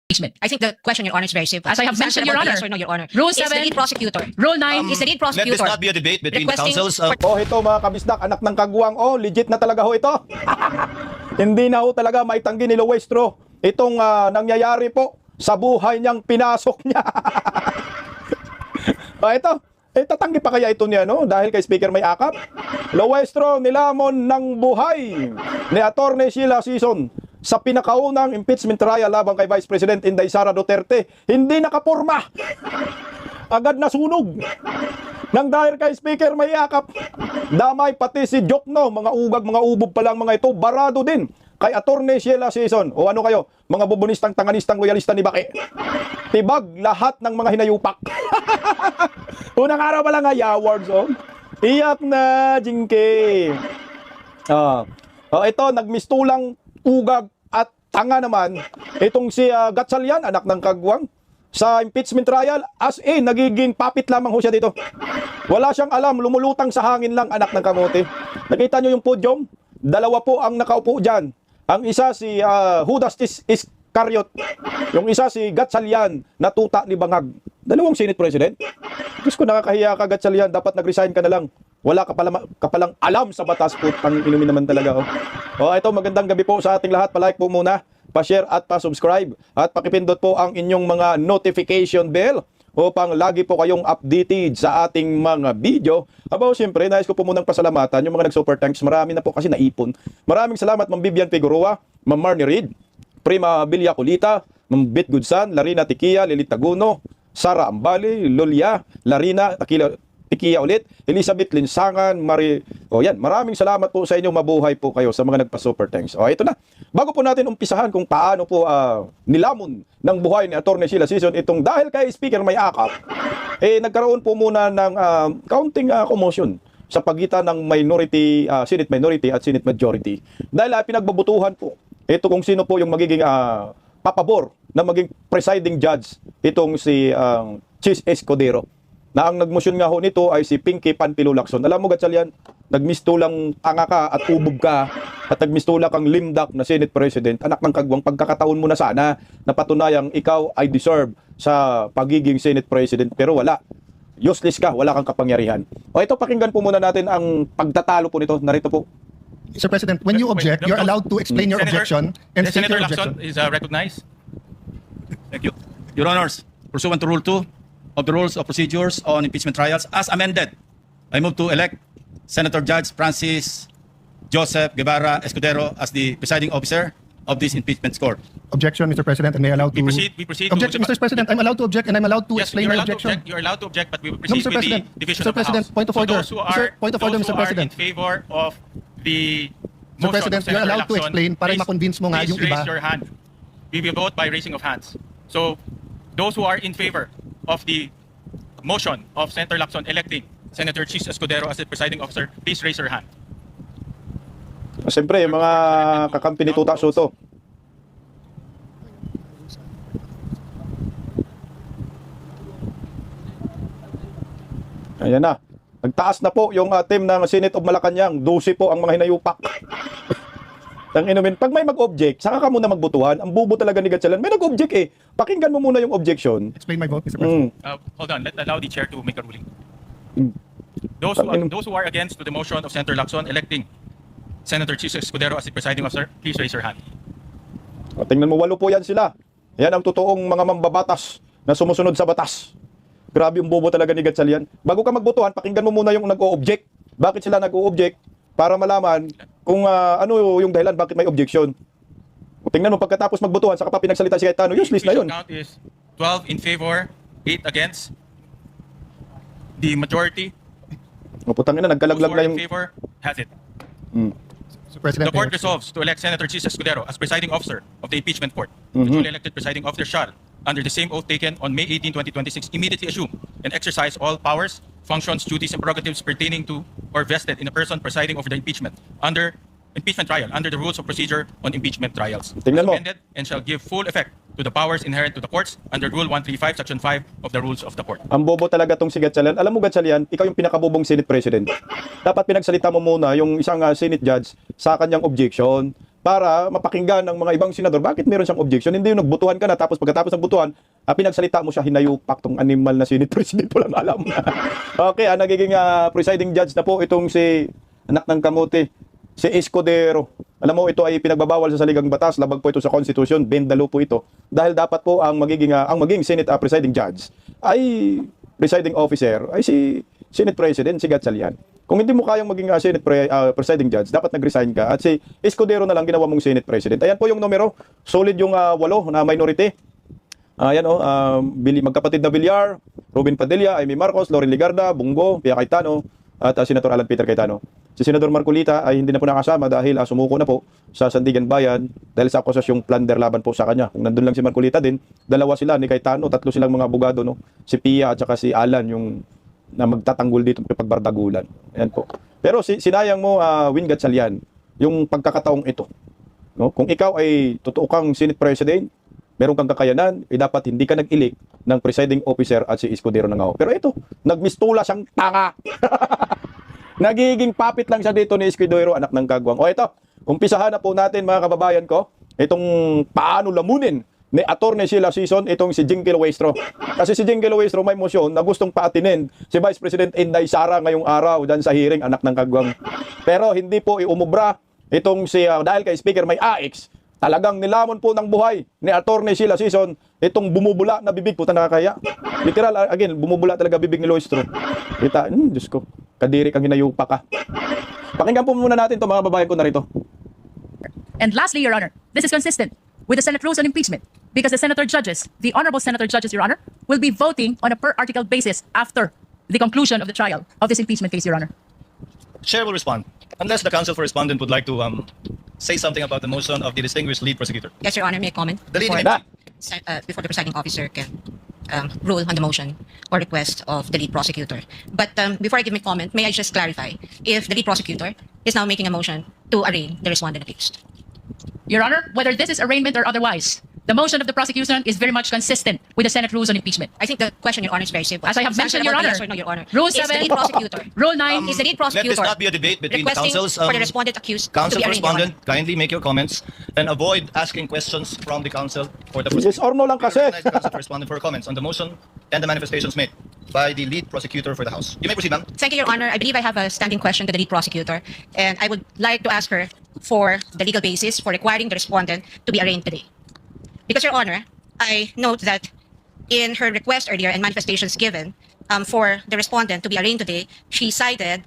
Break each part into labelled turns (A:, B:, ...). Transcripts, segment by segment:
A: impeachment? I think the question, Your Honor, is very simple.
B: As I have
A: It's
B: mentioned,
A: answer
B: Your
A: about
B: Honor.
A: yes or no, Your Honor.
B: Rule
A: Is the
B: 7,
A: lead prosecutor.
B: Rule 9,
A: Is the lead
C: Let
A: prosecutor.
C: this not be a debate between the
A: requesting
C: councils.
D: Oh, ito mga kabisdak, anak ng kagwang. Oh, legit na talaga ho ito. Hindi na ho talaga maitanggi ni Luestro itong nangyayari po sa buhay niyang pinasok niya. Ito, tatanggi pa kaya ito niya, no? Dahil kay Speaker may akap. Luestro nilamon ng buhay ni Atty. Sheila Sison sa pinakaunang impeachment trial laban kay Vice President Inday Sara Duterte. Hindi nakapurma. Agad na sunog. Nang dahil kay Speaker may akap, damay pati si Jokno, mga ugag, mga ubog pa lang mga ito, barado din kay Atty. Sheila Sison. O ano kayo, mga bubunistang, tanganistang, royalista ni Baki. Tibag lahat ng mga hinayupak. Unang araw pa lang ay awards, oh. Iyak na, Jinky. Ito, nagmistulang ugag at tanga naman itong si Gatchalian, anak ng kagwang, sa impeachment trial, as in, nagiging puppet lamang ho siya dito. Wala siyang alam, lumulutang sa hangin lang, anak ng kamote. Nakita nyo yung podium? Dalawa po ang nakaupo dyan. Ang isa si Judas Iscariot. Yung isa si Gatchalian, na tuta ni Bangag. Dalawang Senate President. Diyos ko, nakakahiya ka, Gatchalian. Dapat nag-resign ka na lang. Wala ka palang alam sa batas po. Pang inumin naman talaga. Ito, magandang gabi po sa ating lahat. Palike po muna, pa-share at pa-subscribe. At pakipindot po ang inyong mga notification bell upang lagi po kayong updated sa ating mga video. Siyempre, nais ko po munang pasalamatan yung mga nag-super thanks. Marami na po kasi naipon. Maraming salamat, Ma'am Vivian Figueroa, Ma'am Marnie Reed, Prima Bilya Kulita, Ma'am Bit Goodsan, Larina Tikia, Lilith Taguno, Sara Ambali, Lulia, Larina Tikia ulit, Elizabeth Linsangan, maraming salamat po sa inyo, mabuhay po kayo sa mga nagpa-super thanks. Ito na. Bago po natin umpisahan kung paano po nilamon ng buhay ni Atty. Sheila Sison itong dahil kay Speaker may akap, nagkaroon po muna ng counting commotion sa pagitan ng Senate minority at Senate majority. Dahil pinagbabutuhan po ito kung sino po yung magiging papabor na maging presiding judge itong si Chis Escudero. Na ang nagmotion nga ho nito ay si Pinky Panfilo Lacson. Alam mo, Gatchalian, nagmistulang tanga ka at ubog ka at nagmistula kang limdak na Senate President. Anak ng kagwang, pagkakataon mo na sana na patunayang ikaw ay deserve sa pagiging Senate President. Pero wala. Useless ka, wala kang kapangyarihan. Ito, pakinggan po muna natin ang pagtatalo po nito. Narito po.
E: Mr. President, when you object, you're allowed to explain your objection and state
F: Senator
E: your
F: Lacson
E: objection.
F: is recognized. Thank you. Your Honors, pursuant to Rule 2 of the Rules of Procedures on Impeachment Trials, as amended, I move to elect Senator Judge Francis Joseph Guevara Escudero as the presiding officer of this impeachment court.
E: Objection, Mr. President, and may I allowed to...
F: We proceed to
E: Objection,
F: the-
E: Mr. President, I'm allowed to object and I'm allowed to
F: Yes,
E: explain
F: you're
E: my
F: allowed to
E: objection.
F: object. You're allowed to object, but we will
E: No,
F: proceed
E: Mr.
F: with
E: President.
F: the division
E: Mr.
F: of the
E: President,
F: House.
E: point of
F: So
E: order.
F: those who
E: Sir,
F: are,
E: point of order,
F: those
E: Mr.
F: who are
E: President.
F: in favor of the
E: Mr.
F: motion
E: President,
F: of
E: you're
F: Senator
E: allowed to
F: Lacson,
E: explain para
F: please-
E: ma-convince mo nga
F: please
E: yung iba.
F: raise your hand. We will vote by raising of hands. So, those who are in favor of the motion of Senator Lacson electing Senator Chis Escudero as the presiding officer, please raise your hand.
D: Siyempre, yung mga kakampi ni Tuta Soto. Ayan na. Nagtaas na po yung team ng Senate of Malacanang. 12 po ang mga hinayupak. Pag may mag-object, saka ka muna magbutuhan. Ang bubo talaga ni Gatchalian. May nag-object eh. Pakinggan mo muna yung objection.
E: Explain my vote, Mr. President.
F: Hold on, allow the chair to make a ruling.
D: Mm.
F: Those who are against to the motion of Senator Lacson electing Senator Chis Escudero as the presiding officer, please raise your hand.
D: Tingnan mo, 8 po yan sila. Yan ang totoong mga mambabatas na sumusunod sa batas. Grabe yung bobo talaga ni Gatchalian. Bago ka magbotohan, pakinggan mo muna yung nag-o-object. Bakit sila nag-o-object? Para malaman kung ano yung dahilan bakit may objection. Tingnan mo, pagkatapos magbotohan, saka pa pinagsalita si Cayetano, useless na yun.
F: The count is 12 in favor, 8 against. The majority,
D: Putangin na,
F: those
D: nagkalaglag
F: who
D: na
F: are
D: yung...
F: in favor, has it.
E: Mr. President,
F: The court
E: may-
F: resolves to elect Senator Chis Escudero as presiding officer of the impeachment court. The duly elected presiding officer shall, under the same oath taken on May 18, 2026, immediately assume and exercise all powers, functions, duties, and prerogatives pertaining to or vested in a person presiding over the impeachment trial under the rules of procedure on impeachment trials.
D: Tingnan
F: As
D: mo.
F: amended, and shall give full effect to the powers inherent to the courts under Rule 135, Section 5 of the Rules of the Court.
D: Ang bobo talaga tong si Gatchalian. Alam mo, Gatchalian, ikaw yung pinakabobong Senate President. Dapat pinagsalita mo muna yung isang Senate judge sa kanyang objection. para mapakinggan ng mga ibang senador bakit meron siyang objection. Hindi yung nagbutuhan ka na tapos pagkatapos ng butuhan, pinagsalita mo siya hinayupak tong animal na Senate President, walang alam. Okay, nagiging presiding judge na po itong si anak ng kamote, si Escudero. Alam mo, ito ay pinagbabawal sa saligang batas, labag po ito sa Constitution, bendalo po ito. Dahil dapat po ang maging Senate presiding judge ay presiding officer ay si Senate President, si Gatchalian. Kung hindi mo kayang maging Senate presiding judge, dapat nag-resign ka at si Escudero na lang ginawa mong Senate President. Ayan po yung numero. Solid yung 8 na minority. Ayan magkapatid na Villar, Robin Padilla, Amy Marcos, Loren Ligarda, Bungo, Pia Cayetano, at Senator Alan Peter Cayetano. Si Senador Marcolita ay hindi na po nakasama dahil sumuko na po sa Sandigan Bayan dahil sa akusasyong plunder laban po sa kanya. Kung nandun lang si Marcolita din, dalawa sila ni Cayetano, 3 silang mga abogado, no? Si Pia at saka si Alan yung na magtatanggol dito sa pagbardagulan. Ayan po. Pero sinayang mo, Win Gatchalian, yung pagkakataong ito. No? Kung ikaw ay totoo kang Senate President, meron kang kakayanan, dapat hindi ka nag-elect ng presiding officer at si Escudero Nangao. Pero ito, nagmistula siyang tanga. Nagiging papit lang siya dito ni Escudero, anak ng kagwang. O ito, umpisahan na po natin mga kababayan ko, itong paano lamunin ni Attorney Sheila Sison itong si Jinky Luestro. Kasi si Jinky Luestro may motion na gustong paatinin si Vice President Inday Sara ngayong araw dyan sa hearing, anak ng kagwang. Pero hindi po iumubra itong dahil kay Speaker may AX, talagang nilamon po ng buhay ni Attorney Sheila Sison itong bumubula na bibig, puta nakakaya. Literal, again, bumubula talaga bibig ni Luestro. Kita, Diyos ko, kadiri kang hinayupa ka. Pakinggan po muna natin ito mga babayan ko narito.
B: And lastly, Your Honor, this is consistent with the Senate rules on impeachment because the senator judges, the honorable senator judges, Your Honor, will be voting on a per article basis after the conclusion of the trial of this impeachment case, Your Honor.
C: Chair will respond, unless the counsel for respondent would like to say something about the motion of the distinguished lead prosecutor.
A: Yes, Your Honor, may I comment?
C: The leading
A: Before the presiding officer can rule on the motion or request of the lead prosecutor. But before I give my comment, may I just clarify if the lead prosecutor is now making a motion to arraign the respondent accused?
B: Your Honor, whether this is arraignment or otherwise, the motion of the prosecution is very much consistent with the Senate rules on impeachment.
A: I think the question, Your Honor, is very simple.
B: As I have
A: It's
B: mentioned,
A: answer
B: Your
A: about
B: Honor,
A: yes or no, Your Honor.
B: Rule
A: Is the
B: 7,
A: lead prosecutor
B: Rule 9,
A: is the lead
C: Let
A: prosecutor
C: this not be a debate between the
A: requesting
C: counsels.
A: for the respondent accused to
C: Counsel
A: be
C: for
A: arraigned, Your Honor?
C: respondent, kindly make your comments and avoid asking questions from the counsel for the
D: Yes or no lang
C: We
D: kasi.
C: recognize the counsel for respondent for comments on the motion and the manifestations made by the lead prosecutor for the House. You may proceed, ma'am.
A: Thank you, Your Honor. I believe I have a standing question to the lead prosecutor, and I would like to ask her for the legal basis for requiring the respondent to be arraigned today. Because, Your Honor, I note that in her request earlier and manifestations given for the respondent to be arraigned today, she cited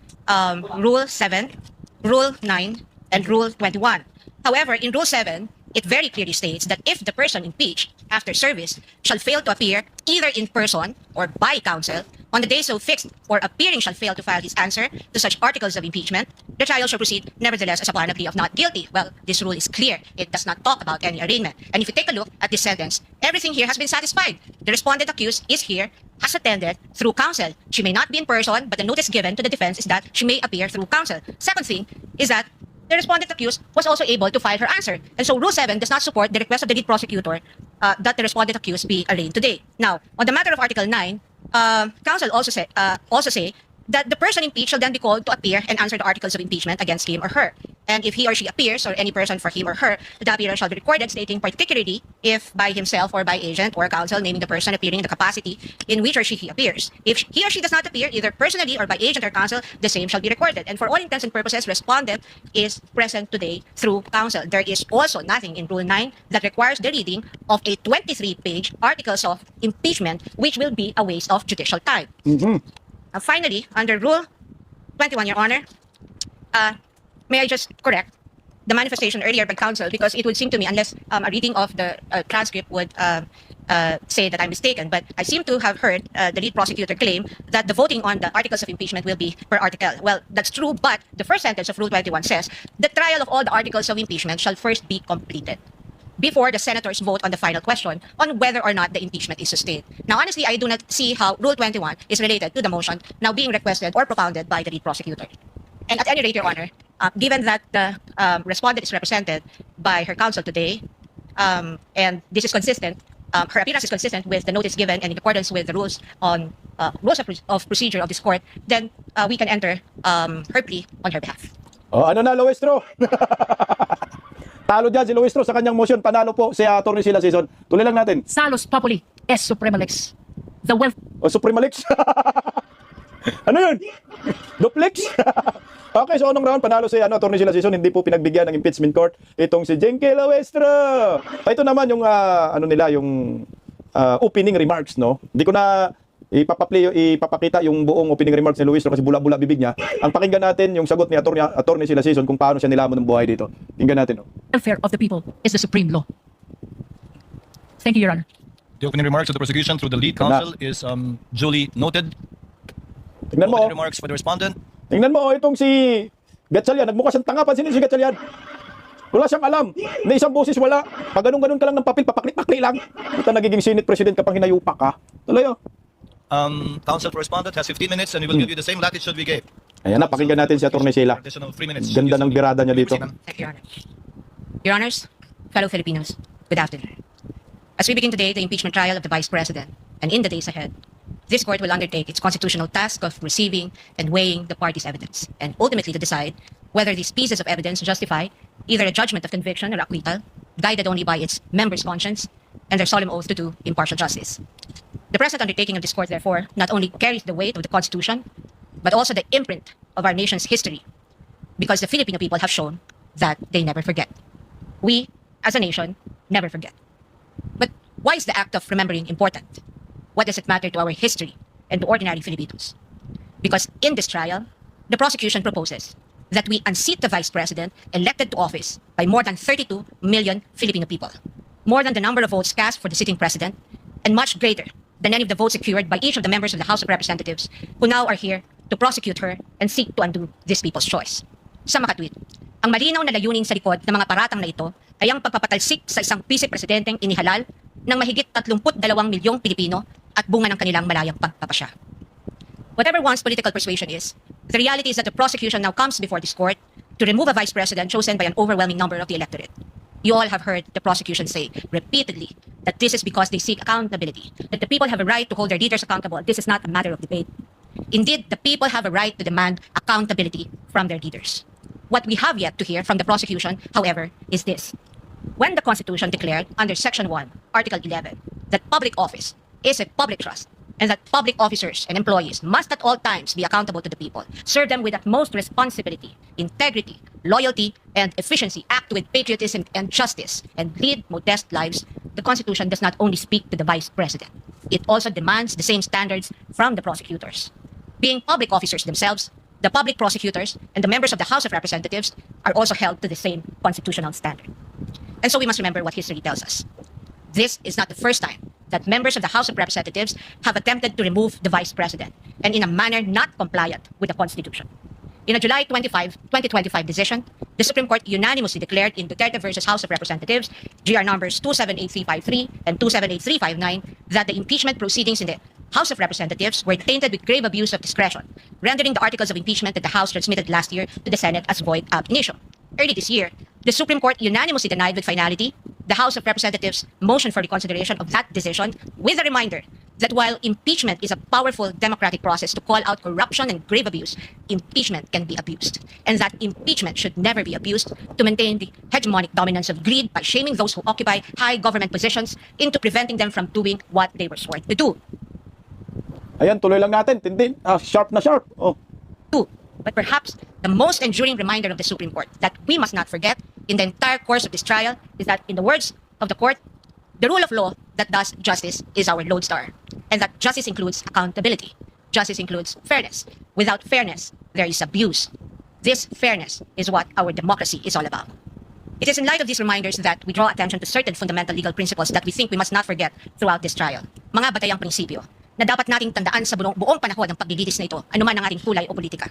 A: Rule 7, Rule 9, and Rule 21. However, in Rule 7, it very clearly states that if the person impeached after service shall fail to appear either in person or by counsel on the day so fixed, or appearing shall fail to file his answer to such articles of impeachment, the trial shall proceed nevertheless as upon a plea of not guilty. Well, this rule is clear. It does not talk about any arraignment. And if you take a look at this sentence, everything here has been satisfied. The respondent accused is here, has attended through counsel. She may not be in person, but the notice given to the defense is that she may appear through counsel. Second thing is that the respondent accused was also able to file her answer. And so Rule 7 does not support the request of the lead prosecutor that the respondent accused be arraigned today. Now, on the matter of Article 9, counsel also say that the person impeached shall then be called to appear and answer the articles of impeachment against him or her. And if he or she appears, or any person for him or her, the appearance shall be recorded, stating particularly if by himself or by agent or counsel, naming the person appearing in the capacity in which or she he appears. If he or she does not appear, either personally or by agent or counsel, the same shall be recorded. And for all intents and purposes, respondent is present today through counsel. There is also nothing in Rule 9 that requires the reading of a 23-page articles of impeachment, which will be a waste of judicial time. Finally, under Rule 21, Your Honor, may I just correct the manifestation earlier by counsel, because it would seem to me, unless a reading of the transcript would say that I'm mistaken, but I seem to have heard the lead prosecutor claim that the voting on the articles of impeachment will be per article. Well, that's true, but the first sentence of Rule 21 says, the trial of all the articles of impeachment shall first be completed before the senators vote on the final question on whether or not the impeachment is sustained. Now, honestly, I do not see how Rule 21 is related to the motion now being requested or propounded by the lead prosecutor. And at any rate, Your Honor, given that the respondent is represented by her counsel today, and this is consistent, her appearance is consistent with the notice given and in accordance with the rules on rules of procedure of this court, then we can enter her plea on her behalf.
D: O ano na, Luestro? Talo dyan si Luistro sa kanyang motion. Panalo po si Atty. Sheila Sison. Tuloy lang natin.
B: Salus populi es suprema lex. The wealth
D: O Supremalix. Ano yun? Duplex? Okay, so anong round? Panalo si Atty. Sheila Sison. Hindi po pinagbigyan ng impeachment court itong si Jenke Luistro. Ito naman yung yung opening remarks, no? Hindi ko na ipapakita yung buong opening remarks ni Luistro kasi bula-bula bibig niya. Ang pakinggan natin yung sagot ni Atty. Sheila Sison kung paano siya nilamon ng buhay dito. Tingnan natin, no?
B: welfare of the people is the supreme law. Thank you, Your Honor.
C: The opening remarks of the prosecution through the lead counsel is duly noted.
D: Tingnan mo,
C: Opening remarks for the respondent.
D: tingnan mo, itong si Gatchalian, nagmukha siyang tanga. Pansinin si Gatchalian. Wala siyang alam. Na isang boses wala. Pag ganun-ganun ka lang ng papel, papakli-pakli lang. Ito nagiging Senate President kapag hinayupak ka. Tuloy, oh.
C: Counsel for respondent has 15 minutes and we will give you the same latitude we gave.
D: Ayan na, pakinggan natin si Atty. Sheila.
C: Additional 3 minutes.
D: Ganda ng birada niya dito.
A: Thank you, Your Honor. Your Honors, fellow Filipinos, good afternoon. As we begin today the impeachment trial of the Vice President, and in the days ahead, this court will undertake its constitutional task of receiving and weighing the party's evidence, and ultimately to decide whether these pieces of evidence justify either a judgment of conviction or acquittal, guided only by its members' conscience and their solemn oath to do impartial justice. The present undertaking of this court, therefore, not only carries the weight of the Constitution, but also the imprint of our nation's history, because the Filipino people have shown that they never forget. We, as a nation, never forget. But why is the act of remembering important? What does it matter to our history and to ordinary Filipinos? Because in this trial, the prosecution proposes that we unseat the Vice President elected to office by more than 32 million Filipino people, more than the number of votes cast for the sitting president, and much greater than any of the votes secured by each of the members of the House of Representatives who now are here to prosecute her and seek to undo this people's choice. Sa makatwid, ang malinaw na layunin sa likod ng mga paratang na ito ay ang pagpapatalsik sa isang vice-presidenteng inihalal ng mahigit 32 milyong Pilipino at bunga ng kanilang malayang pagpapasya. Whatever one's political persuasion is, the reality is that the prosecution now comes before this court to remove a vice president chosen by an overwhelming number of the electorate. You all have heard the prosecution say repeatedly that this is because they seek accountability, that the people have a right to hold their leaders accountable. This is not a matter of debate. Indeed, the people have a right to demand accountability from their leaders. What we have yet to hear from the prosecution, however, is this. When the Constitution declared under Section 1, Article 11, that public office is a public trust, and that public officers and employees must at all times be accountable to the people, serve them with utmost responsibility, integrity, loyalty, and efficiency, act with patriotism and justice, and lead modest lives, the Constitution does not only speak to the Vice President. It also demands the same standards from the prosecutors. Being public officers themselves, the public prosecutors and the members of the House of Representatives are also held to the same constitutional standard. And so we must remember what history tells us. This is not the first time that members of the House of Representatives have attempted to remove the Vice President, and in a manner not compliant with the Constitution. In a July 2025 decision, the Supreme Court unanimously declared in Duterte versus House of Representatives, GR numbers 278353 and 278359, that the impeachment proceedings in the House of Representatives were tainted with grave abuse of discretion, rendering the articles of impeachment that the House transmitted last year to the Senate as void ab initio. Early this year, the Supreme Court unanimously denied with finality the House of Representatives' motion for reconsideration of that decision, with a reminder that while impeachment is a powerful democratic process to call out corruption and grave abuse, impeachment can be abused, and that impeachment should never be abused to maintain the hegemonic dominance of greed by shaming those who occupy high government positions into preventing them from doing what they were sworn to do.
D: Ayan, tuloy lang natin. Tindin. Sharp na sharp. Oh.
A: But perhaps the most enduring reminder of the Supreme Court that we must not forget in the entire course of this trial is that, in the words of the court, the rule of law that does justice is our lodestar, and that justice includes accountability. Justice includes fairness. Without fairness, there is abuse. This fairness is what our democracy is all about. It is in light of these reminders that we draw attention to certain fundamental legal principles that we think we must not forget throughout this trial. Mga batayang prinsipyo na dapat nating tandaan sa buong panahon ng paglilitis na ito, anuman ang ating kulay o politika.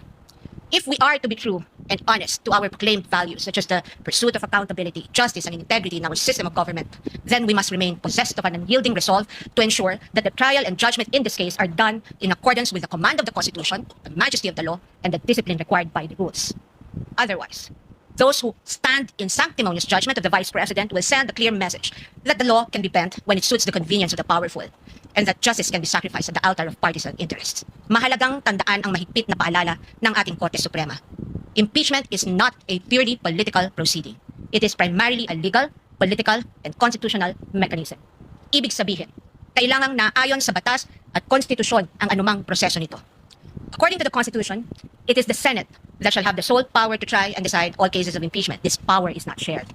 A: If we are to be true and honest to our proclaimed values, such as the pursuit of accountability, justice, and integrity in our system of government, then we must remain possessed of an unyielding resolve to ensure that the trial and judgment in this case are done in accordance with the command of the Constitution, the majesty of the law, and the discipline required by the rules. Otherwise, those who stand in sanctimonious judgment of the Vice President will send a clear message that the law can be bent when it suits the convenience of the powerful, and that justice can be sacrificed at the altar of partisan interests. Mahalagang tandaan ang mahigpit na paalala ng ating Korte Suprema. Impeachment is not a purely political proceeding. it is primarily a legal, political, and constitutional mechanism. Ibig sabihin, kailangang naayon sa batas at konstitusyon ang anumang proseso nito. According to the Constitution, it is the Senate that shall have the sole power to try and decide all cases of impeachment. This power is not shared.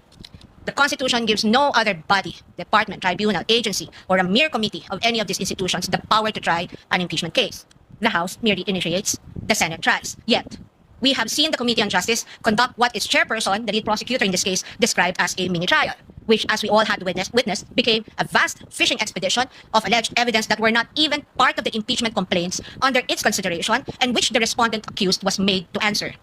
A: The Constitution gives no other body, department, tribunal, agency, or a mere committee of any of these institutions the power to try an impeachment case. The House merely initiates, the Senate tries. Yet, we have seen the Committee on Justice conduct what its chairperson, the lead prosecutor in this case, described as a mini trial, which, as we all had witnessed, became a vast fishing expedition of alleged evidence that were not even part of the impeachment complaints under its consideration and which the respondent accused was made to answer.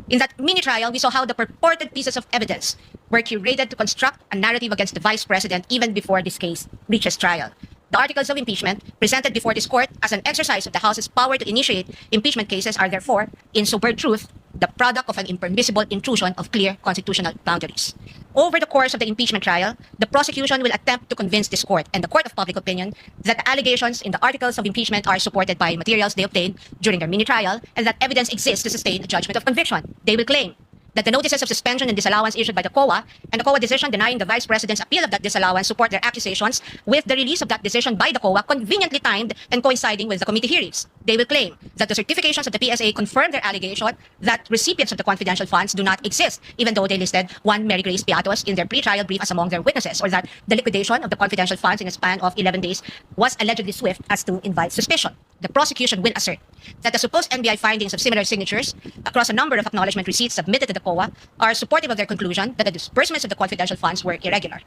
A: In that mini trial, we saw how the purported pieces of evidence were curated to construct a narrative against the Vice President even before this case reaches trial. The articles of impeachment presented before this court as an exercise of the House's power to initiate impeachment cases are therefore, in sober truth, the product of an impermissible intrusion of clear constitutional boundaries. Over the course of the impeachment trial, the prosecution will attempt to convince this court and the court of public opinion that the allegations in the articles of impeachment are supported by materials they obtained during their mini trial and that evidence exists to sustain a judgment of conviction. They will claim that the notices of suspension and disallowance issued by the COA and the COA decision denying the Vice President's appeal of that disallowance support their accusations with the release of that decision by the COA conveniently timed and coinciding with the committee hearings. They will claim that the certifications of the PSA confirm their allegation that recipients of the confidential funds do not exist, even though they listed one Mary Grace Piatos in their pre-trial brief as among their witnesses, or that the liquidation of the confidential funds in a span of 11 days was allegedly swift as to invite suspicion. The prosecution will assert that the supposed NBI findings of similar signatures across a number of acknowledgement receipts submitted to the COA are supportive of their conclusion that the disbursements of the confidential funds were irregular.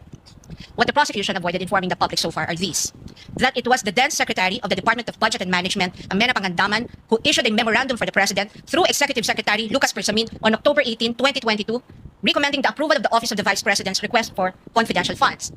A: What the prosecution avoided informing the public so far are these: that it was the then Secretary of the Department of Budget and Management, Amena Pangandaman, who issued a memorandum for the President through Executive Secretary Lucas Bersamin on October 18, 2022, recommending the approval of the Office of the Vice President's request for confidential funds.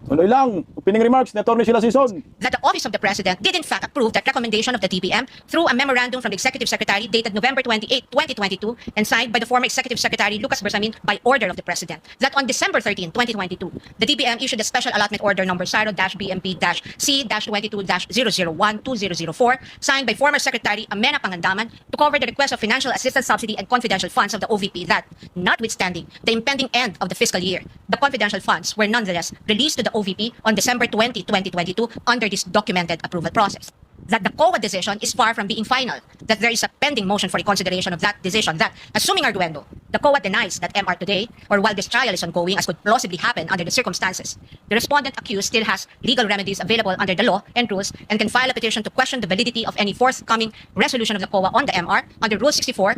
D: Tuloy lang, opening remarks ni Atty. Sheila Sison.
A: That the Office of the President did in fact approve that recommendation of the DBM through a memorandum from the Executive Secretary dated November 28, 2022 and signed by the former Executive Secretary Lucas Bersamin by order of the President. That on December 13, 2022, the DBM issued a special allotment order number CYRO-BMP-C-22-001-2004 signed by former Secretary Amena Pangandaman to cover the request of financial assistance subsidy and confidential funds of the OVP that, notwithstanding the impending end of the fiscal year, the confidential funds were nonetheless released to the OVP on December 20, 2022 under this documented approval process. That the COA decision is far from being final, that there is a pending motion for reconsideration of that decision that, assuming arguendo, the COA denies that MR today, or while this trial is ongoing as could plausibly happen under the circumstances, the respondent accused still has legal remedies available under the law and rules and can file a petition to question the validity of any forthcoming resolution of the COA on the MR under Rule 64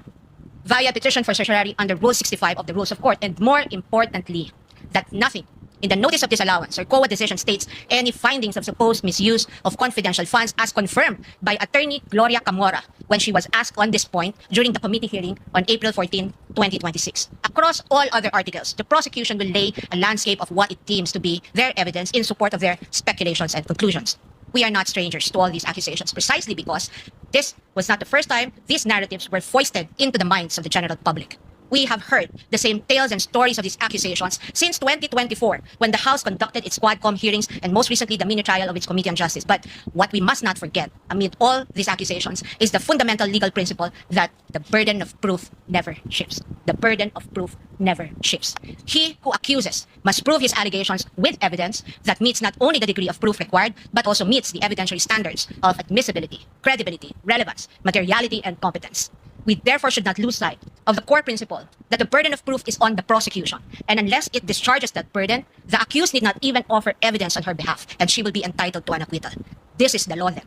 A: via petition for certiorari under Rule 65 of the Rules of Court, and more importantly, that nothing in the notice of disallowance or COA decision states any findings of supposed misuse of confidential funds as confirmed by Attorney Gloria Camora when she was asked on this point during the committee hearing on April 14, 2026. Across all other articles, the prosecution will lay a landscape of what it deems to be their evidence in support of their speculations and conclusions. We are not strangers to all these accusations precisely because this was not the first time these narratives were foisted into the minds of the general public. We have heard the same tales and stories of these accusations since 2024 when the House conducted its Quadcom hearings and most recently the mini trial of its Committee on Justice. But what we must not forget amid all these accusations is the fundamental legal principle that the burden of proof never shifts. The burden of proof never shifts. He who accuses must prove his allegations with evidence that meets not only the degree of proof required but also meets the evidentiary standards of admissibility, credibility, relevance, materiality, and competence. We therefore should not lose sight of the core principle that the burden of proof is on the prosecution, and unless it discharges that burden, the accused need not even offer evidence on her behalf, and she will be entitled to an acquittal. This is the law then.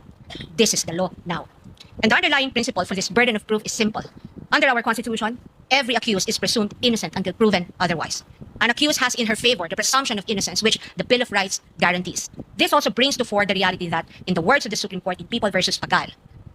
A: This is the law now. And the underlying principle for this burden of proof is simple. Under our Constitution, every accused is presumed innocent until proven otherwise. An accused has in her favor the presumption of innocence, which the Bill of Rights guarantees. This also brings to fore the reality that, in the words of the Supreme Court in People versus Pagal,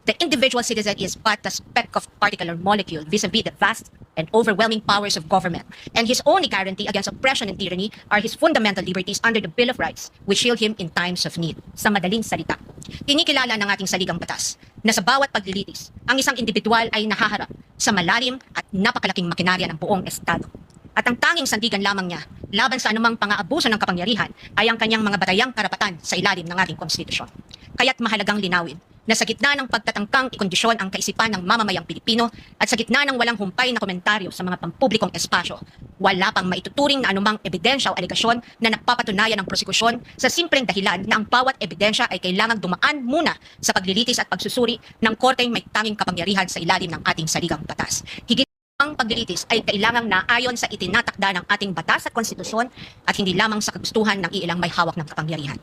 A: the individual citizen is but a speck of particle or molecule vis-a-vis the vast and overwhelming powers of government, and his only guarantee against oppression and tyranny are his fundamental liberties under the Bill of Rights, which shield him in times of need. Sa madaling salita, kinikilala ng ating saligang batas na sa bawat paglilitis, ang isang individual ay nahaharap sa malalim at napakalaking makinarya ng buong Estado. At ang tanging sandigan lamang niya laban sa anumang pang-aabuso ng kapangyarihan ay ang kanyang mga batayang karapatan sa ilalim ng ating konstitusyon. Kaya't mahalagang linawin na sa gitna ng pagtatangkang ikondisyon ang kaisipan ng mamamayang Pilipino at sa gitna ng walang humpay na komentaryo sa mga pampublikong espasyo, wala pang maituturing na anumang ebidensya o alegasyon na nagpapatunayan ng prosekusyon sa simpleng dahilan na ang bawat ebidensya ay kailangang dumaan muna sa paglilitis at pagsusuri ng korteng may tanging kapangyarihan sa ilalim ng ating saligang batas. Higit ang paglilitis ay kailangang naayon sa itinatakda ng ating batas at konstitusyon at hindi lamang sa kagustuhan ng iilang may hawak ng kapangyarihan.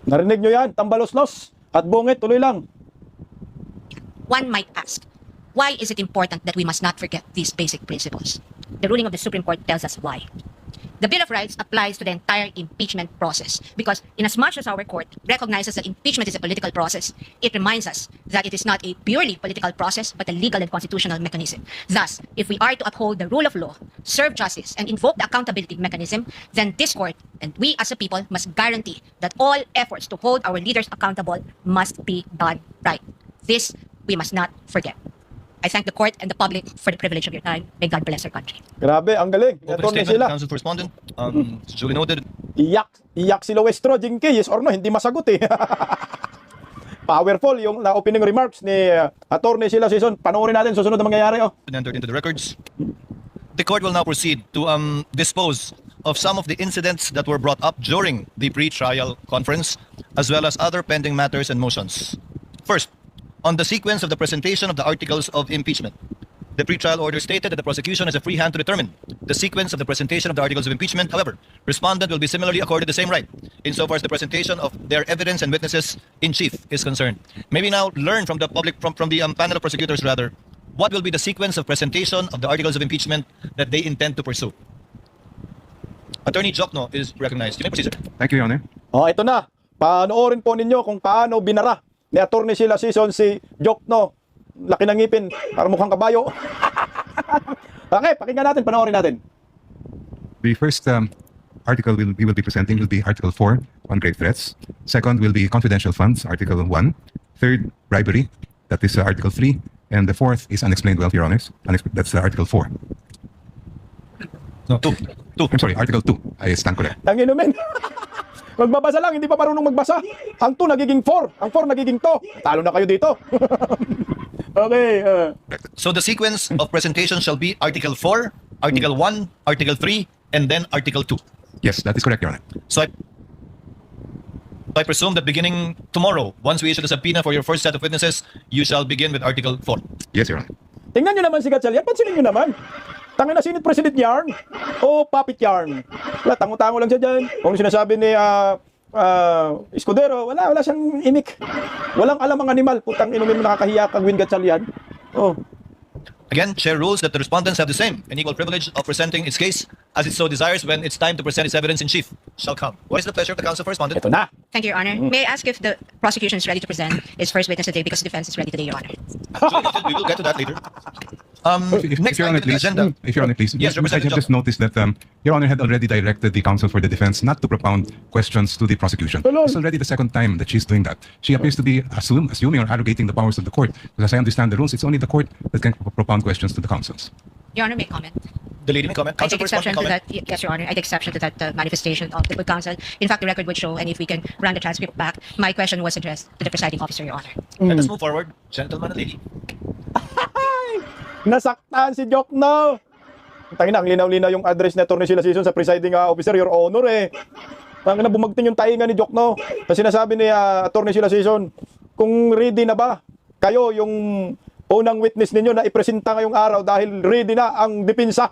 D: Narinig nyo yan, tambalos-los at bungit, tuloy lang.
A: One might ask, why is it important that we must not forget these basic principles? The ruling of the Supreme Court tells us why. The Bill of Rights applies to the entire impeachment process because inasmuch as our court recognizes that impeachment is a political process, it reminds us that it is not a purely political process but a legal and constitutional mechanism. Thus, if we are to uphold the rule of law, serve justice, and invoke the accountability mechanism, then this court and we as a people must guarantee that all efforts to hold our leaders accountable must be done right. This we must not forget. I thank the court and the public for the privilege of your time. May God bless our country.
D: Grabe, ang galing.
C: Opening
D: Attorney
C: statement,
D: sila.
C: counsel for respondent. Duly noted.
D: Iyak si Loestro, Jinky, yes or no, hindi masagot eh. Powerful yung opening remarks ni Attorney Sila Season. Panoorin natin susunod na mangyayari. Oh.
C: Entered into the records. The court will now proceed to dispose of some of the incidents that were brought up during the pre-trial conference, as well as other pending matters and motions. First, on the sequence of the presentation of the articles of impeachment. The pre-trial order stated that the prosecution has a free hand to determine the sequence of the presentation of the articles of impeachment. However, respondent will be similarly accorded the same right insofar as the presentation of their evidence and witnesses in chief is concerned. Maybe now learn from the public, from the panel of prosecutors rather, what will be the sequence of presentation of the articles of impeachment that they intend to pursue. Attorney Jokno is recognized. You may proceed, sir.
G: Thank you, Your Honor.
D: Oh, ito na. Panoorin po ninyo kung paano binara ni Attorney Sila Season si Jokno. Laki ng ngipin, para mukhang kabayo. Okay, pakinggan natin, panoorin natin.
G: The first article we will be presenting will be Article 4 on grave threats. Second will be confidential funds, Article 1. Third, bribery, that is Article 3. And the fourth is unexplained wealth, Your Honors. That's Article 4.
C: No, two.
G: I'm sorry, Article 2. I stand correct.
D: Ang inumin. Magbabasa lang, hindi pa marunong magbasa. Ang 2 nagiging 4, ang 4 nagiging 2. Talo na kayo dito. Okay.
C: So the sequence of presentation shall be Article 4, Article 1, Article 3, and then Article 2.
G: Yes, that is correct, Your Honor.
C: So I presume that beginning tomorrow, once we issue the subpoena for your first set of witnesses, you shall begin with Article 4.
G: Yes, Your Honor.
D: Tingnan nyo naman si Gatchalian. Pansinin nyo naman. Tangin na Senate President yarn o puppet yarn. Wala, tango-tango lang siya dyan. Kung sinasabi ni Escudero, wala siyang imik. Walang alam ang animal. Putang inumin mo nakakahiya kang Win Gatchalian. Oh.
C: Again, Chair rules that the respondents have the same and equal privilege of presenting its case as it so desires when it's time to present its evidence in chief shall come. What is the pleasure of the counsel for respondent?
D: Ito na.
A: Thank you, Your Honor. May I ask if the prosecution is ready to present its first witness today because the defense is ready today, Your Honor?
C: We will get to that later.
G: If
C: Next
G: Your
C: item
G: Honor,
C: on the
G: please.
C: agenda.
G: If Your Honor, please.
C: Yes,
G: I
C: Representative
G: have just noticed that Your Honor had already directed the counsel for the defense not to propound questions to the prosecution.
D: Tulong.
G: It's already the second time that she's doing that. She appears to be assuming or arrogating the powers of the court. Because as I understand the rules, it's only the court that can propound questions to the counsels.
A: Your Honor, may comment.
C: The lady may comment.
A: I
C: Counsel
A: take
C: for
A: exception
C: respondent,
A: to
C: comment.
A: that. Yes, Your Honor. I take exception to that manifestation of the good counsel. In fact, the record would show, and if we can run the transcript back, my question was addressed to the presiding officer, Your Honor.
C: Let us move forward. Gentleman and lady.
D: Nasaktan si Jokno. Tangina, ang linaw-linaw yung address ni Attorney Sila Season sa presiding officer, Your Honor eh. Tangina, bumagting yung tainga ni Jokno. Kasi sinasabi ni Attorney Sila Season, kung ready na ba kayo yung unang witness ninyo na ipresenta ngayong araw dahil ready na ang depensa.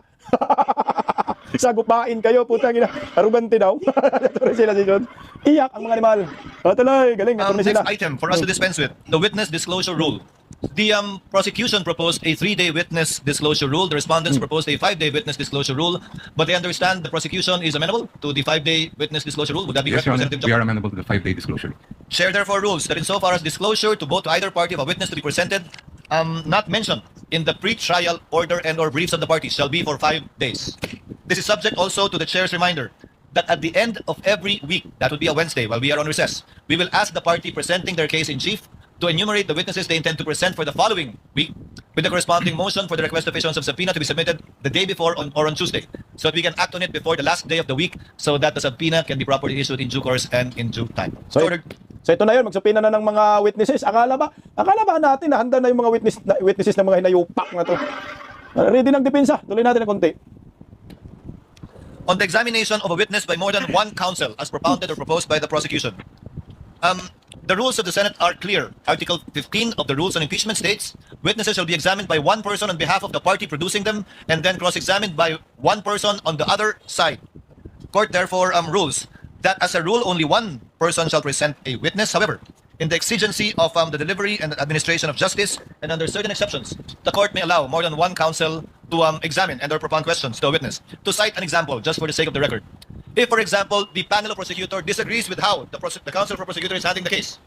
D: Sagupain kayo, putang ina. Arugante daw. Attorney Sila Season. Iyak ang mga animal. Tuloy, galing. Attorney Sila.
C: Next item for us to dispense with, the witness disclosure rule. The prosecution proposed a 3-day witness disclosure rule. The respondents proposed a 5-day witness disclosure rule. But they understand the prosecution is amenable to the 5-day witness disclosure rule. Would that be
G: Yes,
C: correct,
G: Your Honor.
C: Representative
G: We are
C: Jokno?
G: amenable to the 5-day disclosure.
C: Chair therefore rules that insofar as disclosure to both either party of a witness to be presented, not mentioned in the pre-trial order and or briefs of the parties shall be for 5 days. This is subject also to the chair's reminder that at the end of every week, that would be a Wednesday while we are on recess, we will ask the party presenting their case in chief to enumerate the witnesses they intend to present for the following week with the corresponding motion for the request of issuance of subpoena to be submitted the day before or on Tuesday, so that we can act on it before the last day of the week so that the subpoena can be properly issued in due course and in due time.
D: So,
C: So ordered.
D: So ito na yun, magsupina na ng mga witnesses. Akala ba natin na handa na yung mga witnesses na mga hinayupak na to. Ready ng depensa. Tuloy natin ng konti.
C: On the examination of a witness by more than one counsel as propounded or proposed by the prosecution. The rules of the Senate are clear. Article 15 of the Rules on Impeachment states, witnesses shall be examined by one person on behalf of the party producing them and then cross-examined by one person on the other side. Court therefore rules that as a rule only one person shall present a witness. However, in the exigency of the delivery and administration of justice and under certain exceptions, the court may allow more than one counsel to examine and or propound questions to a witness. To cite an example, just for the sake of the record. If, for example, the panel of prosecutor disagrees with how the counsel for prosecutor is handling the case,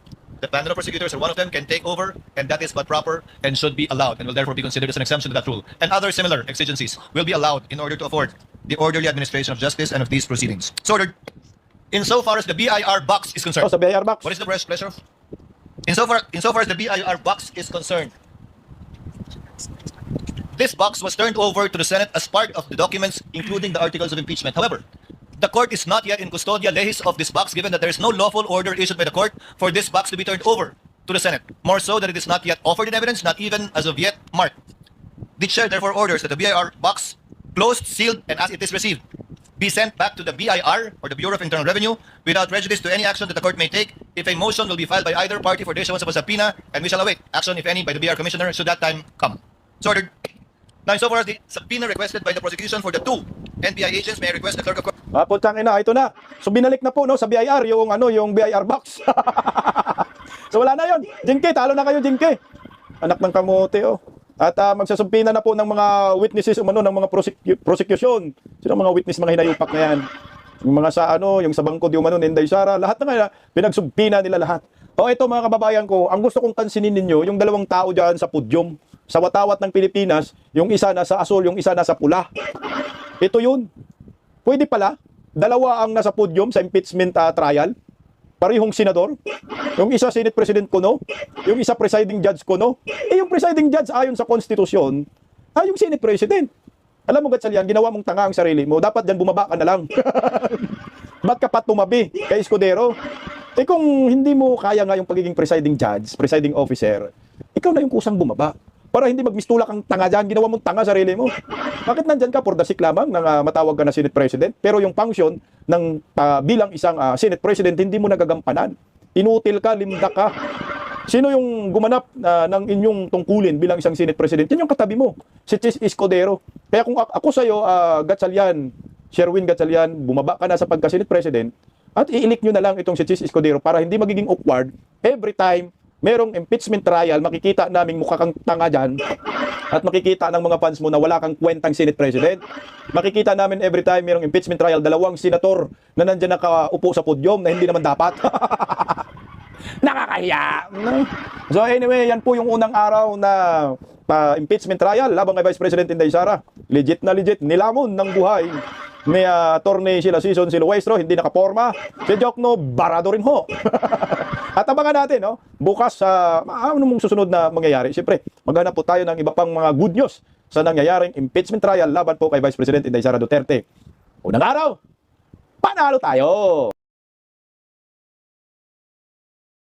C: the panel of prosecutors or one of them can take over, and that is but proper and should be allowed and will therefore be considered as an exemption to that rule. And other similar exigencies will be allowed in order to afford the orderly administration of justice and of these proceedings. So ordered. Insofar as the BIR box is concerned.
D: Oh, sa BIR box.
C: What is the pleasure? Insofar as the BIR box is concerned, this box was turned over to the Senate as part of the documents, including the articles of impeachment. However, the court is not yet in custodia lehis of this box, given that there is no lawful order issued by the court for this box to be turned over to the Senate. More so that it is not yet offered in evidence, not even as of yet marked. The chair therefore orders that the BIR box, closed, sealed, and as it is received, be sent back to the BIR or the Bureau of Internal Revenue without prejudice to any action that the court may take if a motion will be filed by either party for the issuance of a subpoena, and we shall await action, if any, by the BIR Commissioner should that time come. So ordered. Now, insofar as the subpoena requested by the prosecution for the two NBI agents, may I request the clerk of court.
D: Putang ina, ito na. So binalik na po no sa BIR yung BIR box. So wala na 'yon. Jinky, talo na kayo, Jinky. Anak ng kamote oh. At magsasumpina na po ng mga witnesses ng mga prosecution. Sino mga witness, mga hinayupak na yan? Yung mga sa yung sa bangko di umano, Inday Sara, lahat na nga pinagsumpina nila lahat. O ito mga kababayan ko, ang gusto kong pansinin ninyo, yung dalawang tao diyan sa pudyum, sa watawat ng Pilipinas, yung isa nasa asul, yung isa nasa pula. Ito yun. Pwede pala, dalawa ang nasa pudyum sa impeachment trial. Parehong senador. Yung isa Senate President Kuno, yung isa presiding judge Kuno. Yung presiding judge ayon sa konstitusyon, yung Senate President. Alam mo, Gatchalian, ginawa mong tanga ang sarili mo. Dapat dyan bumaba ka na lang. Ba't ka pa tumabi kay Escudero? Kung hindi mo kaya nga yung pagiging presiding judge, presiding officer, ikaw na yung kusang bumaba. Para hindi magmistulak ang tanga dyan, ginawa mong tanga sarili mo. Bakit nandyan ka for the sake lamang na matawag ka na Senate President, pero yung function ng bilang isang Senate President, hindi mo nagagampanan. Inutil ka, limda ka. Sino yung gumanap ng inyong tungkulin bilang isang Senate President? Yan yung katabi mo, si Chis Escudero. Kaya kung ako sa'yo, Gatchalian, Sherwin Gatchalian, bumaba ka na sa pagka-Senate President, at iilik nyo na lang itong si Chis Escudero para hindi magiging awkward every time merong impeachment trial, makikita naming mukha kang tanga dyan at makikita ng mga fans mo na wala kang kwentang Senate President. Makikita namin every time merong impeachment trial, dalawang senator na nandyan nakaupo sa podyum na hindi naman dapat. Nakakahiya. So anyway, yan po yung unang araw na impeachment trial laban kay Vice President Inday Sara. Legit na legit, nilamon ng buhay ni Attorney Sheila Season Siluestro, hindi nakaporma. Si Jokno, barado rin ho. At abangan natin, no? Bukas ano mong susunod na mangyayari. Siyempre, maghanap po tayo ng iba pang mga good news sa nangyayaring impeachment trial laban po kay Vice President Inday Sara Duterte. Unang araw, panalo tayo!